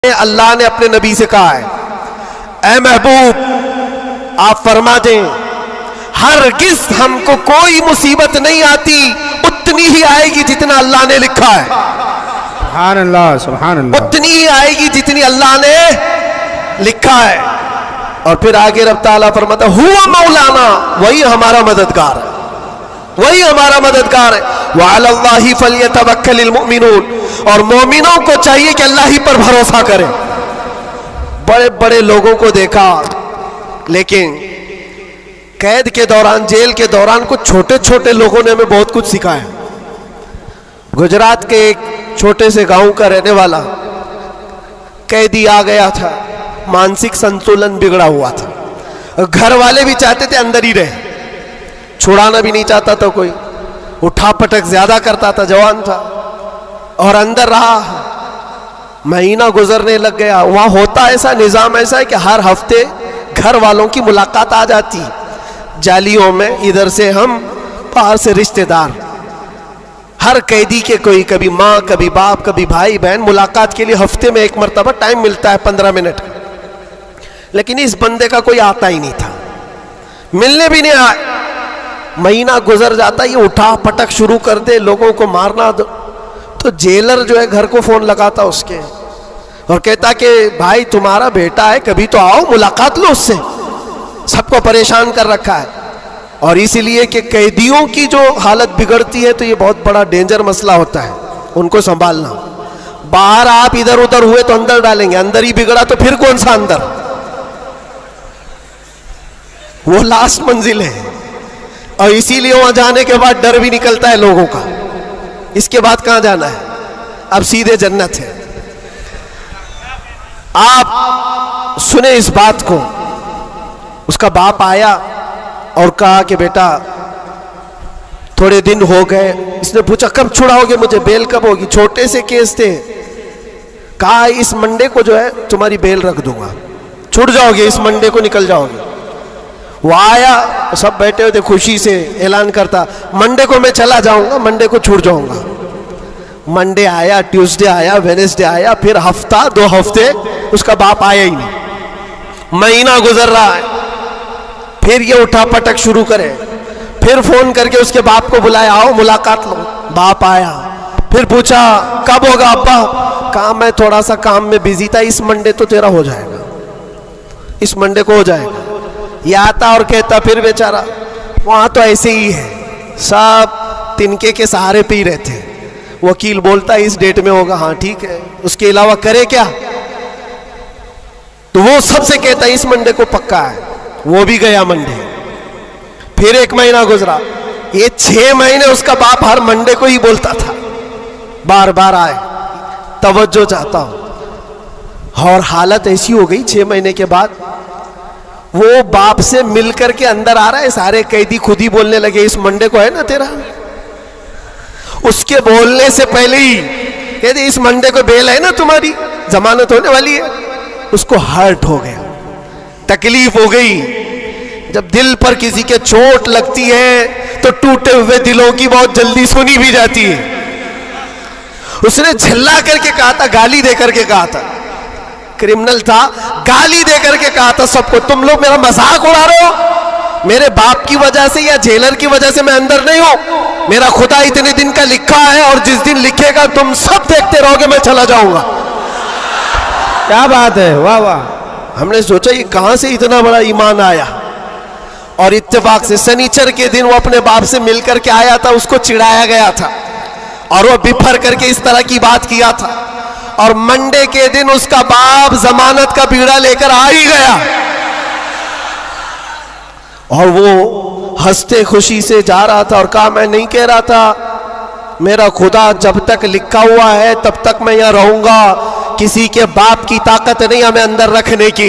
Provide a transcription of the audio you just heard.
अल्लाह ने अपने नबी से कहा है, ऐ महबूब आप फरमा दें, हरगिज़ हमको कोई मुसीबत नहीं आती, उतनी ही आएगी जितना अल्लाह ने लिखा है। सुभान अल्लाह, सुभान अल्लाह। उतनी ही आएगी जितनी अल्लाह ने लिखा है। और फिर आगे रब ताला फरमाता हुवा मौलाना, वही हमारा मददगार है, वही हमारा मददगार है। व अलल्लाहि फल्यतवक्कलिल मुमिनून, और मोमिनों को चाहिए कि अल्लाह ही पर भरोसा करें। बड़े बड़े लोगों को देखा, लेकिन कैद के दौरान, जेल के दौरान कुछ छोटे छोटे लोगों ने हमें बहुत कुछ सिखाया। गुजरात के एक छोटे से गांव का रहने वाला कैदी आ गया था, मानसिक संतुलन बिगड़ा हुआ था, घर वाले भी चाहते थे अंदर ही रहे, छुड़ाना भी नहीं चाहता था कोई, उठा पटक ज्यादा करता था, जवान था और अंदर रहा। महीना गुजरने लग गया। वहां होता ऐसा, निजाम ऐसा है कि हर हफ्ते घर वालों की मुलाकात आ जाती, जालियों में, इधर से हम, बाहर से रिश्तेदार, हर कैदी के कोई, कभी माँ, कभी बाप, कभी भाई बहन, मुलाकात के लिए हफ्ते में एक मरतबा टाइम मिलता है 15 मिनट का। लेकिन इस बंदे का कोई आता ही नहीं था, मिलने भी नहीं आया। महीना गुजर जाता, ये उठा पटक शुरू कर दे, लोगों को मारना। तो जेलर जो है घर को फोन लगाता उसके और कहता कि भाई तुम्हारा बेटा है, कभी तो आओ, मुलाकात लो उससे, सबको परेशान कर रखा है। और इसीलिए कि कैदियों की जो हालत बिगड़ती है तो ये बहुत बड़ा डेंजर मसला होता है, उनको संभालना। बाहर आप इधर उधर हुए तो अंदर डालेंगे, अंदर ही बिगड़ा तो फिर कौन सा अंदर, वो लास्ट मंजिल है। और इसीलिए वहां जाने के बाद डर भी निकलता है लोगों का, इसके बाद कहां जाना है, अब सीधे जन्नत है। आप सुने इस बात को। उसका बाप आया और कहा कि बेटा थोड़े दिन हो गए। इसने पूछा कब छुड़ाओगे मुझे, बेल कब होगी? छोटे से केस थे। कहा इस मंडे को जो है तुम्हारी बेल रख दूंगा, छूट जाओगे, इस मंडे को निकल जाओगे। वो आया, सब बैठे हुए थे, खुशी से ऐलान करता मंडे को मैं चला जाऊंगा, मंडे को छूट जाऊंगा। मंडे आया, ट्यूसडे आया, वेडनेसडे आया, फिर हफ्ता, 2 हफ्ते उसका बाप आया ही नहीं। महीना गुजर रहा है, फिर ये उठा पटक शुरू करे। फिर फोन करके उसके बाप को बुलाया, आओ मुलाकात लो। बाप आया, फिर पूछा कब होगा अब्बा? कहा मैं थोड़ा सा काम में बिजी था, इस मंडे तो तेरा हो जाएगा, इस मंडे को हो जाएगा। ये आता और कहता, फिर बेचारा वहां तो ऐसे ही है, सब तिनके के सहारे पे ही रहते हैं। वकील बोलता है इस डेट में होगा, हाँ ठीक है, उसके अलावा करे क्या? तो वो सबसे कहता है इस मंडे को पक्का है। वो भी गया मंडे। फिर 1 महीना गुजरा, ये 6 महीने उसका बाप हर मंडे को ही बोलता था, बार बार आए, तवज्जो चाहता हूं। और हालत ऐसी हो गई, 6 महीने के बाद वो बाप से मिलकर के अंदर आ रहा है, सारे कैदी खुद ही बोलने लगे इस मंडे को है ना तेरा। उसके बोलने से पहले ही कहते इस मंडे को बेल है ना तुम्हारी, जमानत होने वाली है। उसको हर्ट हो गया, तकलीफ हो गई। जब दिल पर किसी के चोट लगती है तो टूटे हुए दिलों की बहुत जल्दी सुनी भी जाती है। उसने झल्ला करके कहा था, गाली दे करके कहा था, क्रिमिनल था, गाली दे करके कहा था सबको, तुम लोग मेरा मजाक उड़ा रहे हो, मेरे बाप की वजह से या जेलर की वजह से मैं अंदर नहीं हूं, मेरा खुदा इतने दिन का लिखा है और जिस दिन लिखेगा तुम सब देखते रहोगे, मैं चला जाऊंगा। क्या बात है, वाह वाह। हमने सोचा ये कहां से इतना बड़ा ईमान आया। और इत्तेफाक से शनिचर के दिन वो अपने बाप से मिलकर के आया था, उसको चिढ़ाया गया था और वो बिफर करके इस तरह की बात किया था। और मंडे के दिन उसका बाप जमानत का बीड़ा लेकर आ ही गया और वो हंसते खुशी से जा रहा था और कहा मैं नहीं कह रहा था, मेरा खुदा जब तक लिखा हुआ है तब तक मैं यहां रहूंगा, किसी के बाप की ताकत नहीं हमें अंदर रखने की।